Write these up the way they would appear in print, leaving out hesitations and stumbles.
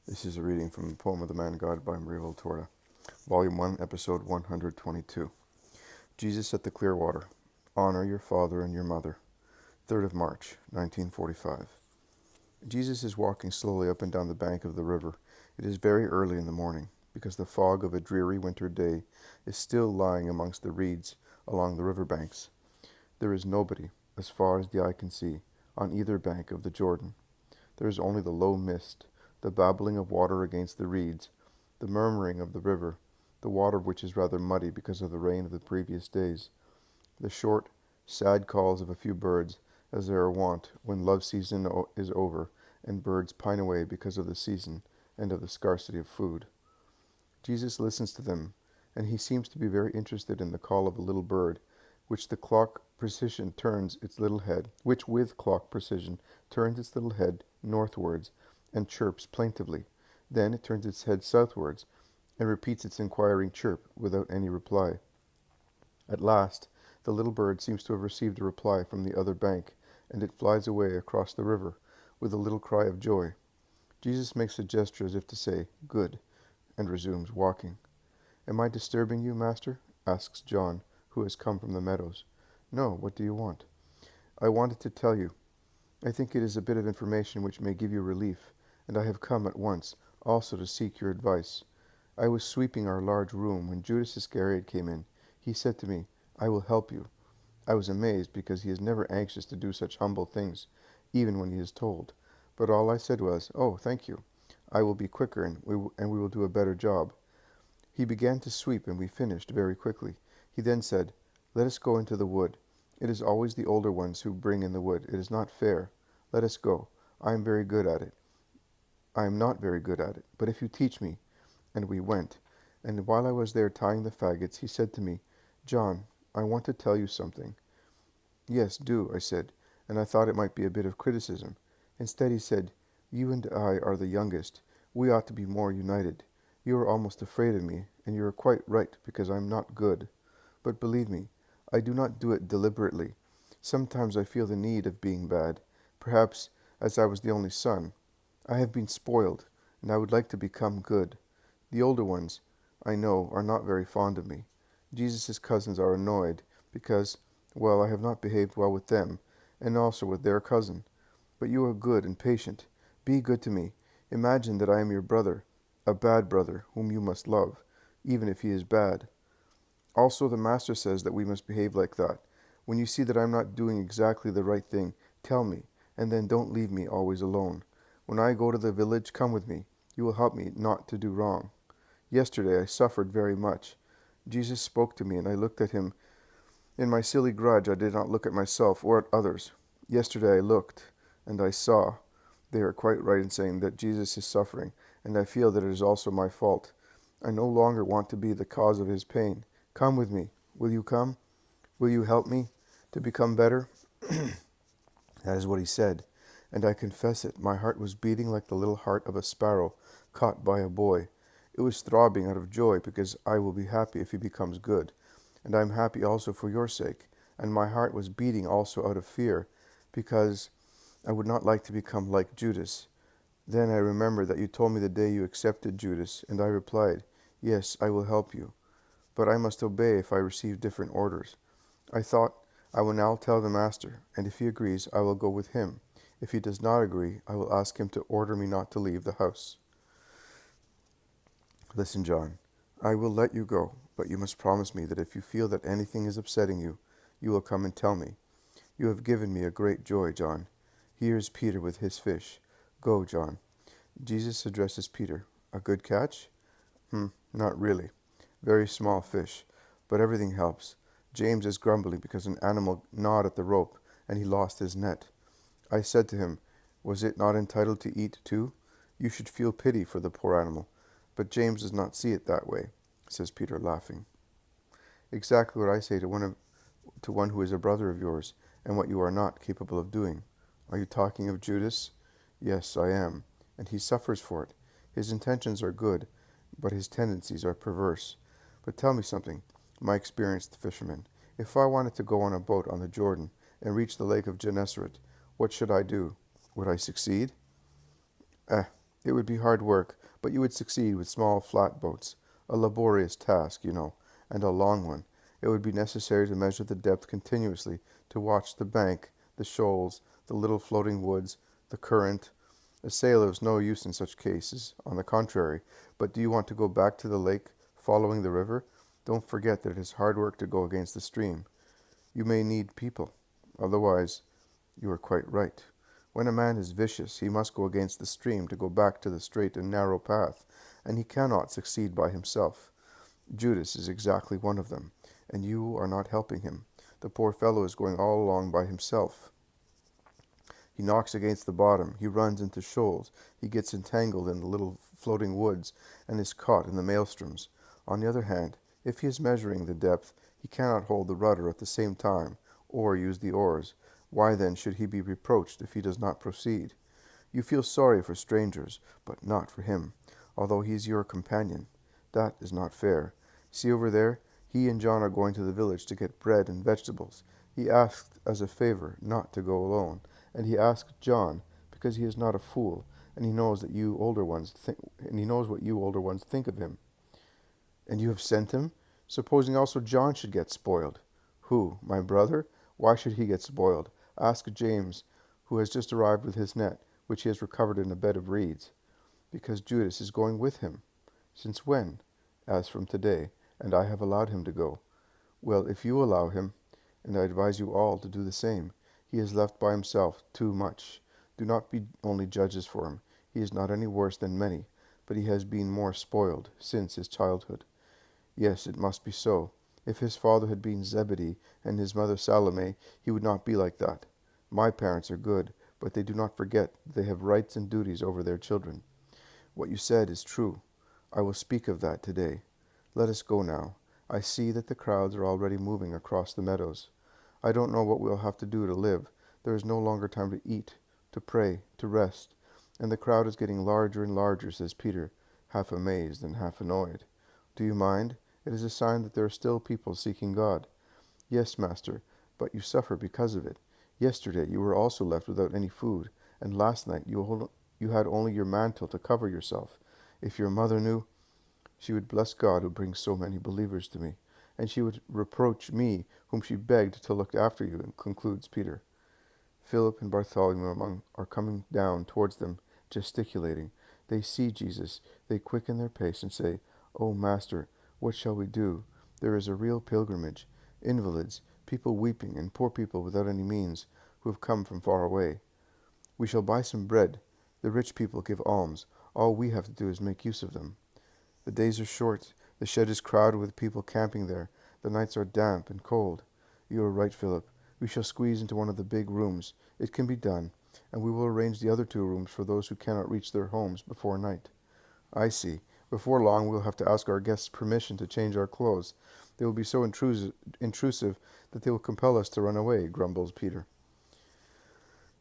This is a reading from the poem of the Man God by Maria Voltorta, Volume 1, Episode 122. Jesus at the Clearwater. Honor your father and your mother. 3rd of March, 1945. Jesus is walking slowly up and down the bank of the river. It is very early in the morning, because the fog of a dreary winter day is still lying amongst the reeds along the river banks. There is nobody, as far as the eye can see, on either bank of the Jordan. There is only the low mist, the babbling of water against the reeds, the murmuring of the river, the water of which is rather muddy because of the rain of the previous days, the short, sad calls of a few birds, as they are wont when love season is over and birds pine away because of the season and of the scarcity of food. Jesus listens to them, and he seems to be very interested in the call of a little bird, which with clock precision turns its little head northwards and chirps plaintively. Then it turns its head southwards and repeats its inquiring chirp without any reply. At last, the little bird seems to have received a reply from the other bank, and it flies away across the river with a little cry of joy. Jesus makes a gesture as if to say, "Good," and resumes walking. "Am I disturbing you, Master?" asks John, who has come from the meadows. "No, what do you want?" "I wanted to tell you. I think it is a bit of information which may give you relief, and I have come at once, also to seek your advice. I was sweeping our large room when Judas Iscariot came in. He said to me, 'I will help you.' I was amazed, because he is never anxious to do such humble things, even when he is told. But all I said was, 'Oh, thank you. I will be quicker, and we will do a better job.' He began to sweep, and we finished very quickly. He then said, 'Let us go into the wood. It is always the older ones who bring in the wood. It is not fair. Let us go. I am very good at it. I am not very good at it, but if you teach me.' And we went. And while I was there tying the faggots, he said to me, 'John, I want to tell you something.' 'Yes, do,' I said, and I thought it might be a bit of criticism. Instead he said, 'You and I are the youngest. We ought to be more united. You are almost afraid of me, and you are quite right, because I am not good. But believe me, I do not do it deliberately. Sometimes I feel the need of being bad, perhaps as I was the only son. I have been spoiled, and I would like to become good. The older ones, I know, are not very fond of me. Jesus' cousins are annoyed, because, well, I have not behaved well with them, and also with their cousin. But you are good and patient. Be good to me. Imagine that I am your brother, a bad brother, whom you must love, even if he is bad. Also, the Master says that we must behave like that. When you see that I am not doing exactly the right thing, tell me, and then don't leave me always alone. When I go to the village, come with me. You will help me not to do wrong. Yesterday I suffered very much. Jesus spoke to me, and I looked at him. In my silly grudge, I did not look at myself or at others. Yesterday I looked, and I saw. They are quite right in saying that Jesus is suffering, and I feel that it is also my fault. I no longer want to be the cause of his pain. Come with me. Will you come? Will you help me to become better?" That is what he said, and I confess it, my heart was beating like the little heart of a sparrow caught by a boy. It was throbbing out of joy, because I will be happy if he becomes good, and I am happy also for your sake. And my heart was beating also out of fear, because I would not like to become like Judas. Then I remembered that you told me the day you accepted Judas, and I replied, "Yes, I will help you. But I must obey if I receive different orders." I thought, I will now tell the Master, and if he agrees, I will go with him. If he does not agree, I will ask him to order me not to leave the house. "Listen, John, I will let you go, but you must promise me that if you feel that anything is upsetting you, you will come and tell me. You have given me a great joy, John. Here is Peter with his fish. Go, John." Jesus addresses Peter. "A good catch?" Not really. Very small fish, but everything helps. James is grumbling because an animal gnawed at the rope, and he lost his net. I said to him, "Was it not entitled to eat too? You should feel pity for the poor animal." But James does not see it that way, says Peter, laughing. "Exactly what I say to one who is a brother of yours, and what you are not capable of doing." "Are you talking of Judas?" "Yes, I am, and he suffers for it. His intentions are good, but his tendencies are perverse. But tell me something, my experienced fisherman. If I wanted to go on a boat on the Jordan and reach the lake of Gennesaret, what should I do? Would I succeed?" "Eh, It would be hard work, but you would succeed with small flat boats. A laborious task, you know, and a long one. It would be necessary to measure the depth continuously, to watch the bank, the shoals, the little floating woods, the current. A sailor is no use in such cases, on the contrary. But do you want to go back to the lake, following the river? Don't forget that it is hard work to go against the stream. You may need people. Otherwise, you are quite right. When a man is vicious, he must go against the stream to go back to the straight and narrow path, and he cannot succeed by himself. Judas is exactly one of them, and you are not helping him. The poor fellow is going all along by himself. He knocks against the bottom, he runs into shoals, he gets entangled in the little floating woods, and is caught in the maelstroms. On the other hand, if he is measuring the depth, he cannot hold the rudder at the same time, or use the oars. Why then should he be reproached if he does not proceed? You feel sorry for strangers, but not for him, although he is your companion. That is not fair. See over there, he and John are going to the village to get bread and vegetables. He asked as a favor not to go alone, and he asked John because he is not a fool, and he knows that you older ones and he knows what you older ones think of him. And you have sent him? Supposing also John should get spoiled. Who, my brother? Why should he get spoiled? Ask James, who has just arrived with his net, which he has recovered in a bed of reeds. Because Judas is going with him. Since when? As from today, and I have allowed him to go. Well, if you allow him, and I advise you all to do the same, he is left by himself too much. Do not be only judges for him. He is not any worse than many, but he has been more spoiled since his childhood. Yes, it must be so. If his father had been Zebedee and his mother Salome, he would not be like that. My parents are good, but they do not forget that they have rights and duties over their children. What you said is true. I will speak of that today. Let us go now. I see that the crowds are already moving across the meadows. I don't know what we'll have to do to live. There is no longer time to eat, to pray, to rest. And the crowd is getting larger and larger, says Peter, half amazed and half annoyed. Do you mind? It is a sign that there are still people seeking God. Yes, Master, but you suffer because of it. Yesterday you were also left without any food, and last night you had only your mantle to cover yourself. If your mother knew, she would bless God who brings so many believers to me, and she would reproach me, whom she begged to look after you, concludes Peter. Philip and Bartholomew are coming down towards them, gesticulating. They see Jesus. They quicken their pace and say, "O Master, what shall we do? There is a real pilgrimage. Invalids, people weeping, and poor people without any means, who have come from far away. We shall buy some bread. The rich people give alms. All we have to do is make use of them. The days are short. The shed is crowded with people camping there. The nights are damp and cold. You are right, Philip. We shall squeeze into one of the big rooms. It can be done, and we will arrange the other 2 rooms for those who cannot reach their homes before night." I see. Before long we'll have to ask our guests permission to change our clothes. They will be so intrusive that they will compel us to run away, grumbles Peter.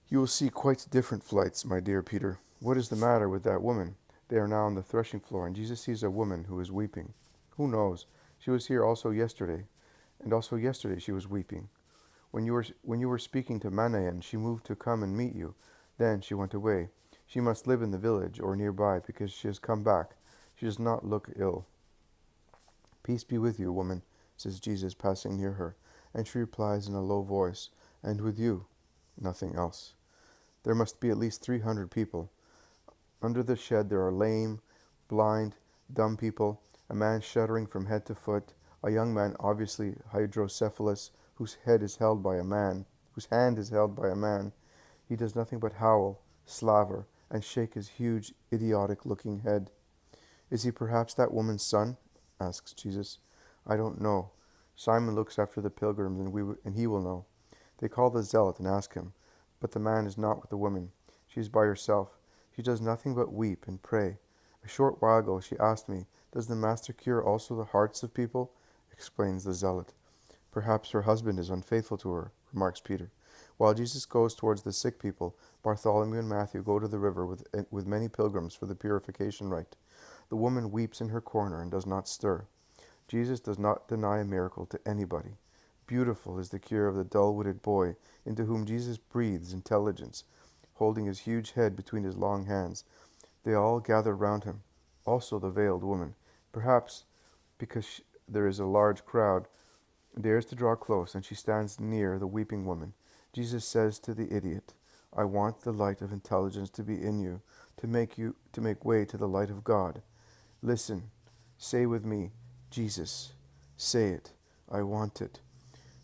You will see quite different flights, my dear Peter. What is the matter with that woman? They are now on the threshing floor, and Jesus sees a woman who is weeping. Who knows? She was here also yesterday, and also yesterday she was weeping. When you were speaking to Manaen, she moved to come and meet you. Then she went away. She must live in the village or nearby, because she has come back. She does not look ill. Peace be with you, woman, says Jesus, passing near her, and she replies in a low voice, and with you. Nothing else. There must be at least 300 people. Under the shed there are lame, blind, dumb people, a man shuddering from head to foot, a young man obviously hydrocephalus, whose hand is held by a man. He does nothing but howl, slaver, and shake his huge, idiotic-looking head. Is he perhaps that woman's son? Asks Jesus. I don't know. Simon looks after the pilgrims, and he will know. They call the zealot and ask him. But the man is not with the woman. She is by herself. She does nothing but weep and pray. A short while ago she asked me, "Does the Master cure also the hearts of people?" Explains the zealot. Perhaps her husband is unfaithful to her, remarks Peter. While Jesus goes towards the sick people, Bartholomew and Matthew go to the river with many pilgrims for the purification rite. The woman weeps in her corner and does not stir. Jesus does not deny a miracle to anybody. Beautiful is the cure of the dull-witted boy, into whom Jesus breathes intelligence, holding his huge head between his long hands. They all gather round him, also the veiled woman. Perhaps because there is a large crowd, dares to draw close, and she stands near the weeping woman. Jesus says to the idiot, I want the light of intelligence to be in you, to make way to the light of God. Listen, say with me, Jesus. Say it. I want it.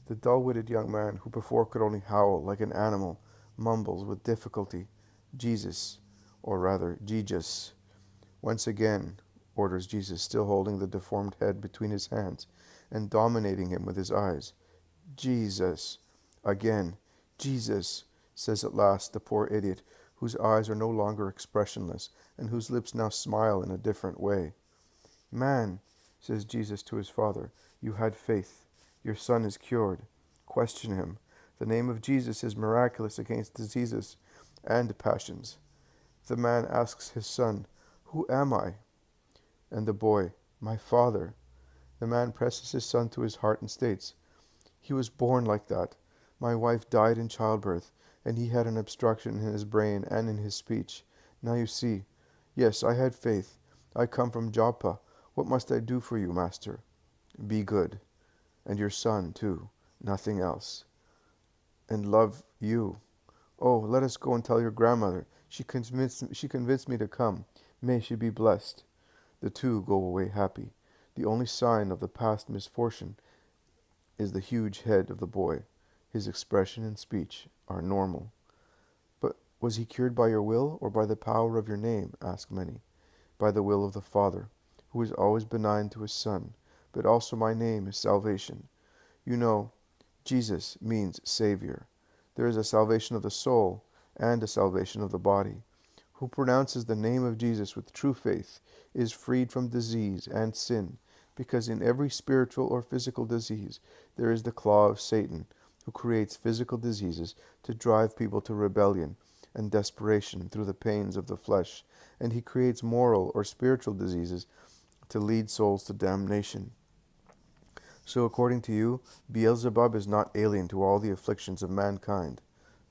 The dull-witted young man, who before could only howl like an animal, mumbles with difficulty, Jesus, or rather, Jesus. Once again, orders Jesus, still holding the deformed head between his hands and dominating him with his eyes. Jesus. Again, Jesus, says at last the poor idiot, whose eyes are no longer expressionless and whose lips now smile in a different way. Man, says Jesus to his father, you had faith. Your son is cured. Question him. The name of Jesus is miraculous against diseases and passions. The man asks his son, Who am I? And the boy, My father. The man presses his son to his heart and states, He was born like that. My wife died in childbirth, and he had an obstruction in his brain and in his speech. Now you see. Yes, I had faith. I come from Joppa. What must I do for you, master? Be good. And your son, too. Nothing else. And love you. Oh, let us go and tell your grandmother. She convinced me to come. May she be blessed. The two go away happy. The only sign of the past misfortune is the huge head of the boy. His expression and speech are normal. But was he cured by your will or by the power of your name? Ask many. By the will of the Father, who is always benign to his Son, but also my name is salvation. You know, Jesus means Savior. There is a salvation of the soul and a salvation of the body. Who pronounces the name of Jesus with true faith is freed from disease and sin, because in every spiritual or physical disease there is the claw of Satan, who creates physical diseases to drive people to rebellion and desperation through the pains of the flesh, and he creates moral or spiritual diseases to lead souls to damnation. So according to you, Beelzebub is not alien to all the afflictions of mankind.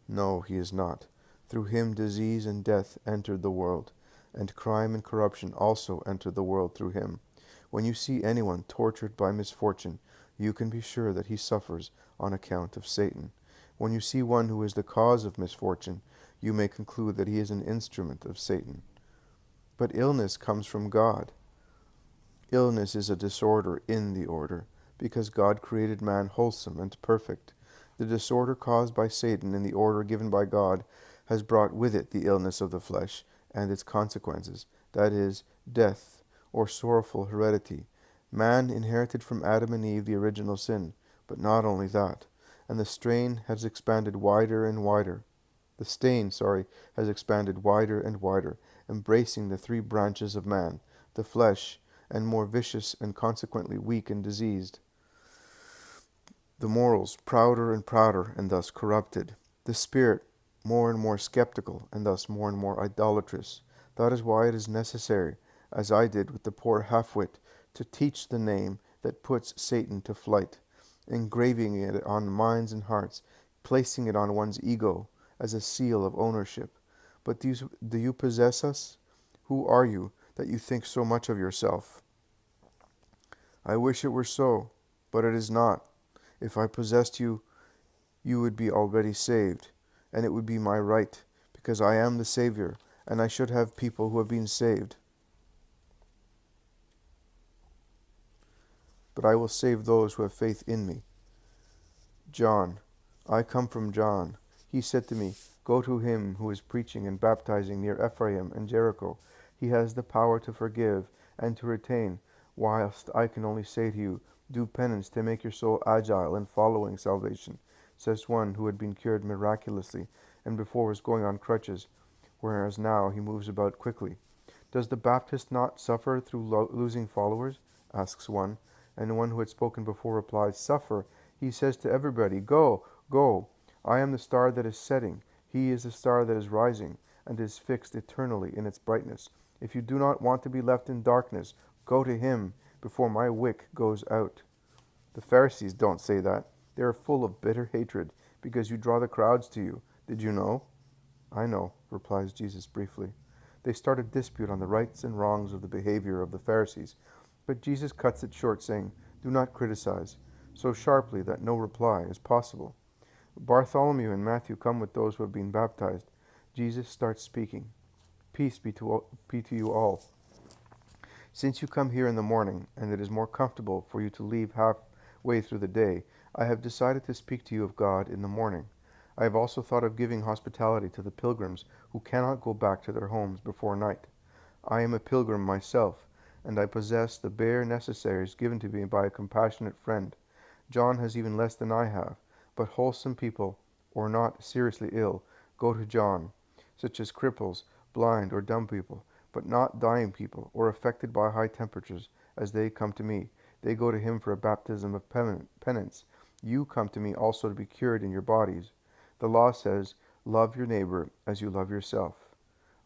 No, he is not. Through him disease and death entered the world, and crime and corruption also entered the world through him. When you see anyone tortured by misfortune, you can be sure that he suffers on account of Satan. When you see one who is the cause of misfortune, you may conclude that he is an instrument of Satan. But illness comes from God. Illness is a disorder in the order, because God created man wholesome and perfect. The disorder caused by Satan in the order given by God has brought with it the illness of the flesh and its consequences, that is, death, or sorrowful heredity. Man inherited from Adam and Eve the original sin, but not only that, and the strain has expanded wider and wider. The stain, has expanded wider and wider, embracing the three branches of man, the flesh, and more vicious and consequently weak and diseased. The morals, prouder and prouder, and thus corrupted. The spirit, more and more skeptical, and thus more and more idolatrous. That is why it is necessary, as I did with the poor half-wit, to teach the name that puts Satan to flight, engraving it on minds and hearts, placing it on one's ego as a seal of ownership. But do you possess us? Who are you that you think so much of yourself? I wish it were so, but it is not. If I possessed you, you would be already saved, and it would be my right, because I am the Savior, and I should have people who have been saved. But I will save those who have faith in me. John, I come from John. He said to me, Go to him who is preaching and baptizing near Ephraim and Jericho. He has the power to forgive and to retain, whilst I can only say to you, do penance to make your soul agile in following salvation, says one who had been cured miraculously and before was going on crutches, whereas now he moves about quickly. Does the Baptist not suffer through losing followers? Asks one, and one who had spoken before replies, Suffer. He says to everybody, Go, go. I am the star that is setting. He is the star that is rising, and is fixed eternally in its brightness. If you do not want to be left in darkness, go to him before my wick goes out. The Pharisees don't say that. They are full of bitter hatred, because you draw the crowds to you. Did you know? I know, replies Jesus briefly. They start a dispute on the rights and wrongs of the behavior of the Pharisees. But Jesus cuts it short, saying, "Do not criticize," so sharply that no reply is possible. Bartholomew and Matthew come with those who have been baptized. Jesus starts speaking. Peace be to you all. Since you come here in the morning, and it is more comfortable for you to leave halfway through the day, I have decided to speak to you of God in the morning. I have also thought of giving hospitality to the pilgrims who cannot go back to their homes before night. I am a pilgrim myself, and I possess the bare necessaries given to me by a compassionate friend. John has even less than I have, but wholesome people, or not seriously ill, go to John, such as cripples, blind, or dumb people, but not dying people, or affected by high temperatures, as they come to me. They go to him for a baptism of penance. You come to me also to be cured in your bodies. The law says, "Love your neighbor as you love yourself."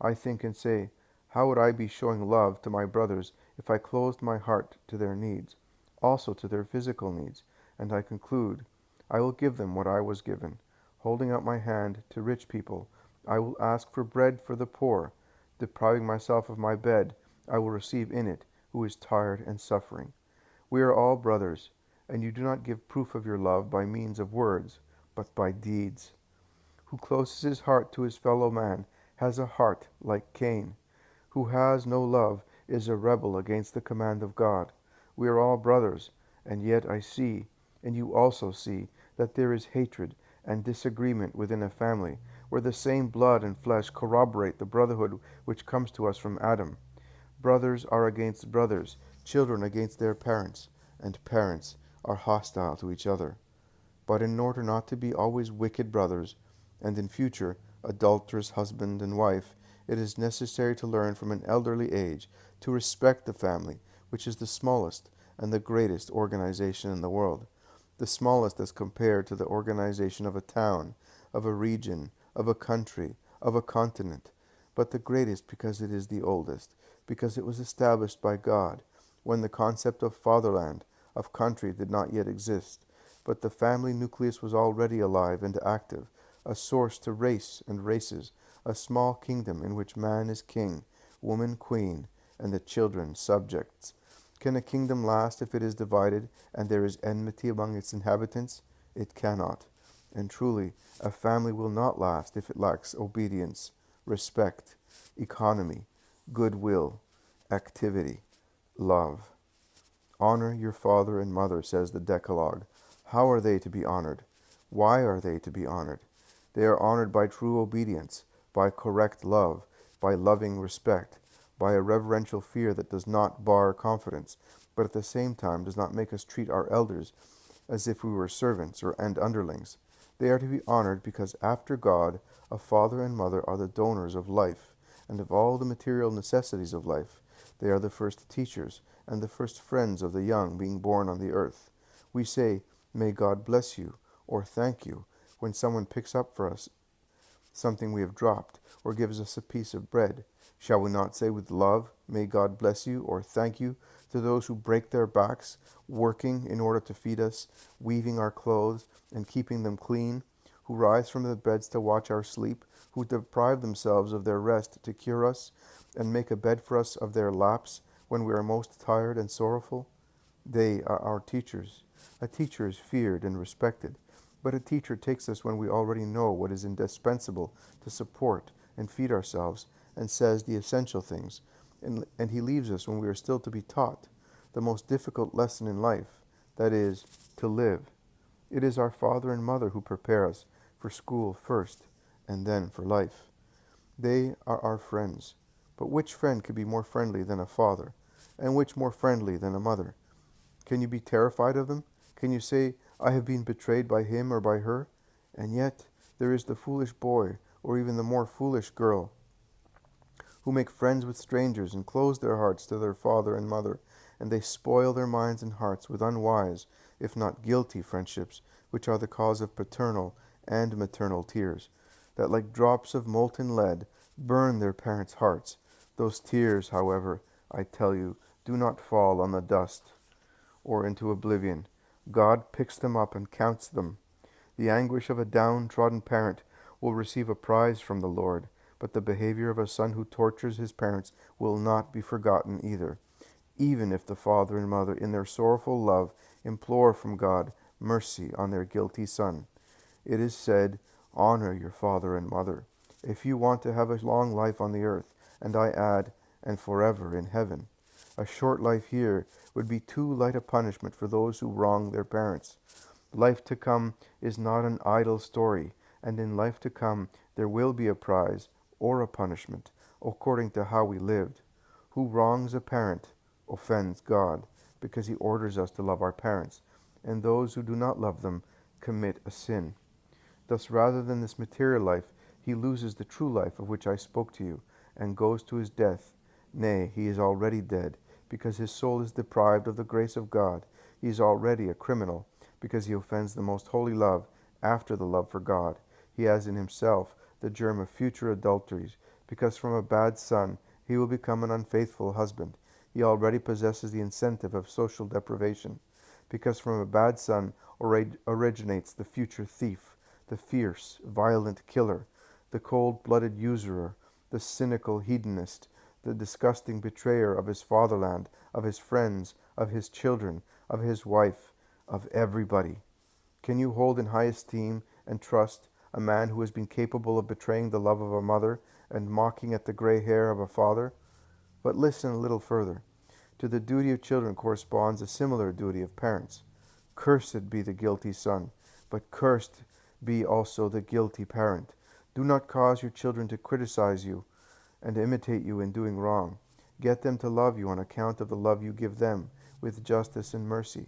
I think and say, how would I be showing love to my brothers if I closed my heart to their needs, also to their physical needs? And I conclude, I will give them what I was given. Holding out my hand to rich people, I will ask for bread for the poor. Depriving myself of my bed, I will receive in it who is tired and suffering. We are all brothers, and you do not give proof of your love by means of words, but by deeds. Who closes his heart to his fellow man has a heart like Cain. Who has no love is a rebel against the command of God. We are all brothers, and yet I see, and you also see, that there is hatred and disagreement within a family, where the same blood and flesh corroborate the brotherhood which comes to us from Adam. Brothers are against brothers, children against their parents, and parents are hostile to each other. But in order not to be always wicked brothers, and in future adulterous husband and wife, it is necessary to learn from an elderly age to respect the family, which is the smallest and the greatest organization in the world. The smallest as compared to the organization of a town, of a region, of a country, of a continent, but the greatest because it is the oldest, because it was established by God, when the concept of fatherland, of country did not yet exist, but the family nucleus was already alive and active, a source to race and races, a small kingdom in which man is king, woman queen, and the children subjects. Can a kingdom last if it is divided and there is enmity among its inhabitants? It cannot. And truly, a family will not last if it lacks obedience, respect, economy, goodwill, activity, love. Honor your father and mother, says the Decalogue. How are they to be honored? Why are they to be honored? They are honored by true obedience, by correct love, by loving respect, by a reverential fear that does not bar confidence, but at the same time does not make us treat our elders as if we were servants and underlings. They are to be honored because after God, a father and mother are the donors of life and of all the material necessities of life. They are the first teachers and the first friends of the young being born on the earth. We say, "May God bless you," or "Thank you," when someone picks up for us something we have dropped, or gives us a piece of bread. Shall we not say with love, "May God bless you," or "Thank you," to those who break their backs, working in order to feed us, weaving our clothes, and keeping them clean, who rise from their beds to watch our sleep, who deprive themselves of their rest to cure us, and make a bed for us of their laps when we are most tired and sorrowful? They are our teachers. A teacher is feared and respected, but a teacher takes us when we already know what is indispensable to support and feed ourselves, and says the essential things, and he leaves us when we are still to be taught the most difficult lesson in life, that is, to live. It is our father and mother who prepare us for school first, and then for life. They are our friends, but which friend could be more friendly than a father, and which more friendly than a mother? Can you be terrified of them? Can you say, "I have been betrayed by him or by her"? And yet there is the foolish boy, or even the more foolish girl, who make friends with strangers and close their hearts to their father and mother, and they spoil their minds and hearts with unwise, if not guilty, friendships, which are the cause of paternal and maternal tears, that like drops of molten lead burn their parents' hearts. Those tears, however, I tell you, do not fall on the dust or into oblivion. God picks them up and counts them. The anguish of a downtrodden parent will receive a prize from the Lord, but the behavior of a son who tortures his parents will not be forgotten either, even if the father and mother in their sorrowful love implore from God mercy on their guilty son. It is said, "Honor your father and mother," if you want to have a long life on the earth, and I add, and forever in heaven. A short life here would be too light a punishment for those who wrong their parents. Life to come is not an idle story, and in life to come there will be a prize or a punishment, according to how we lived. Who wrongs a parent offends God, because he orders us to love our parents, and those who do not love them commit a sin. Thus, rather than this material life, he loses the true life of which I spoke to you, and goes to his death. Nay, he is already dead, because his soul is deprived of the grace of God. He is already a criminal, because he offends the most holy love after the love for God. He has in himself the germ of future adulteries, because from a bad son he will become an unfaithful husband. He already possesses the incentive of social deprivation, because from a bad son originates the future thief, the fierce, violent killer, the cold-blooded usurer, the cynical hedonist, the disgusting betrayer of his fatherland, of his friends, of his children, of his wife, of everybody. Can you hold in high esteem and trust a man who has been capable of betraying the love of a mother and mocking at the gray hair of a father? But listen a little further. To the duty of children corresponds a similar duty of parents. Cursed be the guilty son, but cursed be also the guilty parent. Do not cause your children to criticize you and imitate you in doing wrong. Get them to love you on account of the love you give them, with justice and mercy.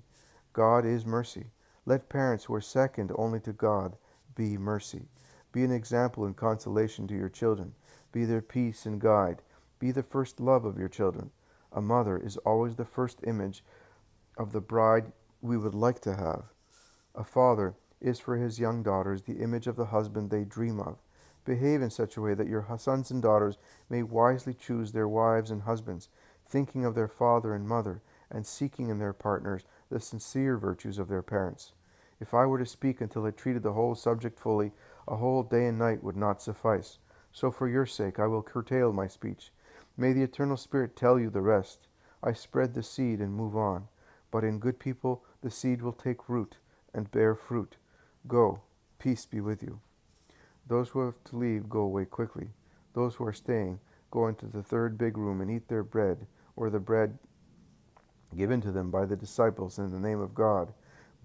God is mercy. Let parents who are second only to God be mercy. Be an example and consolation to your children. Be their peace and guide. Be the first love of your children. A mother is always the first image of the bride we would like to have. A father is for his young daughters the image of the husband they dream of. Behave in such a way that your sons and daughters may wisely choose their wives and husbands, thinking of their father and mother, and seeking in their partners the sincere virtues of their parents. If I were to speak until I treated the whole subject fully, a whole day and night would not suffice. So for your sake I will curtail my speech. May the Eternal Spirit tell you the rest. I spread the seed and move on. But in good people the seed will take root and bear fruit. Go, peace be with you. Those who have to leave go away quickly. Those who are staying go into the third big room and eat their bread, or the bread given to them by the disciples in the name of God.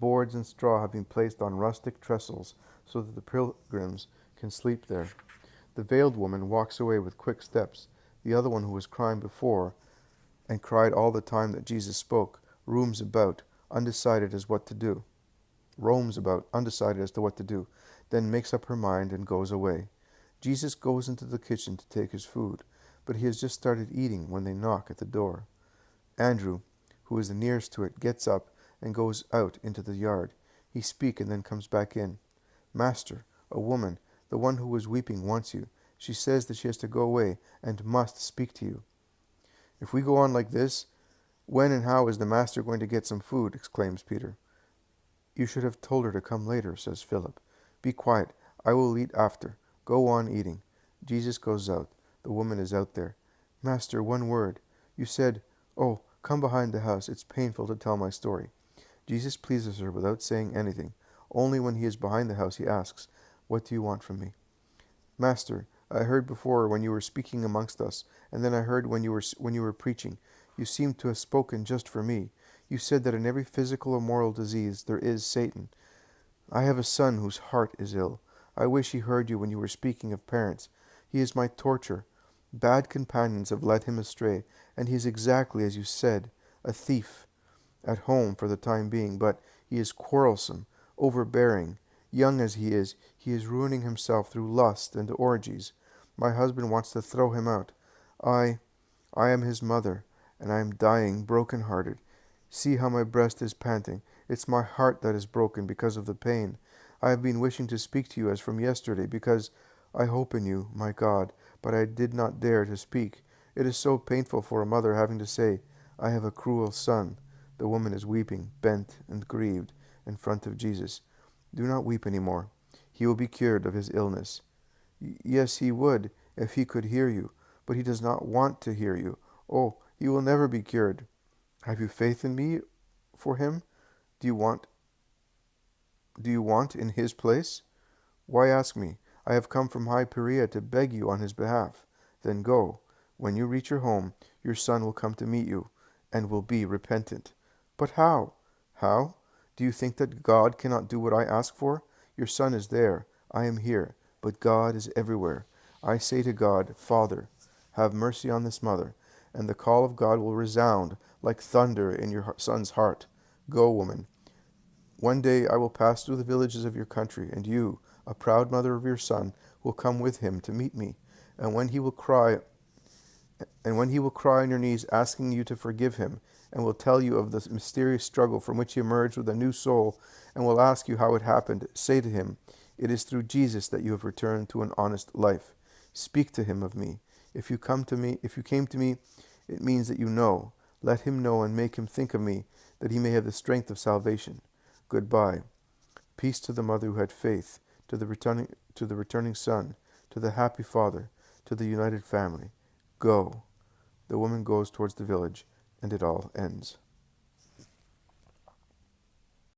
Boards and straw have been placed on rustic trestles so that the pilgrims can sleep there. The veiled woman walks away with quick steps. The other one, who was crying before and cried all the time that Jesus spoke, roams about, undecided as to what to do, then makes up her mind and goes away. Jesus goes into the kitchen to take his food, but he has just started eating when they knock at the door. Andrew, who is the nearest to it, gets up and goes out into the yard. He speaks and then comes back in. Master, a woman, the one who was weeping, wants you. She says that she has to go away and must speak to you. If we go on like this, when and how is the master going to get some food? Exclaims Peter. You should have told her to come later, says Philip. Be quiet. I will eat after. Go on eating. Jesus goes out. The woman is out there. Master, one word. You said, oh, come behind the house. It's painful to tell my story. Jesus pleases her without saying anything. Only when he is behind the house he asks, what do you want from me? Master, I heard before when you were speaking amongst us, and then I heard when you were preaching. You seemed to have spoken just for me. You said that in every physical or moral disease there is Satan. I have a son whose heart is ill. I wish he heard you when you were speaking of parents. He is my torture. Bad companions have led him astray, and he is exactly as you said, a thief. At home for the time being, but he is quarrelsome, overbearing. Young as he is ruining himself through lust and orgies. My husband wants to throw him out. I am his mother, and I am dying, broken-hearted. See how my breast is panting. It's my heart that is broken because of the pain. I have been wishing to speak to you as from yesterday, because I hope in you, my God, but I did not dare to speak. It is so painful for a mother having to say, I have a cruel son. The woman is weeping, bent and grieved, in front of Jesus. Do not weep any more. He will be cured of his illness. Yes, he would, if he could hear you, but he does not want to hear you. Oh, he will never be cured. Have you faith in me for him? Do you want in his place? Why ask me? I have come from High Perea to beg you on his behalf. Then go. When you reach your home, your son will come to meet you, and will be repentant. But how? How? Do you think that God cannot do what I ask for? Your son is there. I am here. But God is everywhere. I say to God, Father, have mercy on this mother, and the call of God will resound like thunder in your son's heart. Go, woman. One day I will pass through the villages of your country, and you, a proud mother of your son, will come with him to meet me. And when he will cry on your knees asking you to forgive him, and will tell you of the mysterious struggle from which he emerged with a new soul, and will ask you how it happened, say to him, it is through Jesus that you have returned to an honest life. Speak to him of me. If you came to me, it means that you know. Let him know and make him think of me, that he may have the strength of salvation. Goodbye. Peace to the mother who had faith, to the returning son, to the happy father, to the united family. Go. The woman goes towards the village, and it all ends.